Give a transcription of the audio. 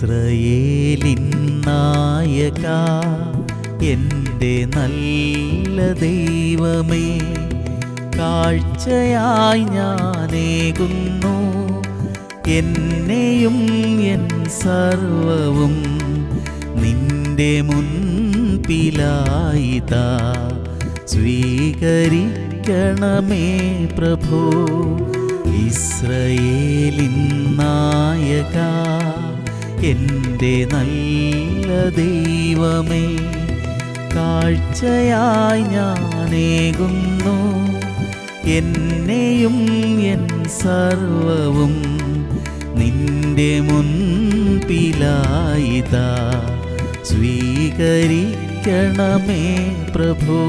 ഇസ്രായേലിൻ നായക, എൻ്റെ നല്ല ദൈവമേ, കാഴ്ചയായി ഞാനേകുന്നു എന്നെയും എൻ സർവവും നിന്റെ മുൻപിലായിതാ. സ്വീകരിക്കണമേ പ്രഭോ. ഇസ്രായേലിൻ നായക, എൻ്റെ നല്ല ദൈവമേ, കാഴ്ചയായി ഞാനേകുന്നു എന്നെയും എൻ സർവവും നിന്റെ മുൻപിലായിതാ. സ്വീകരിക്കണമേ പ്രഭോ.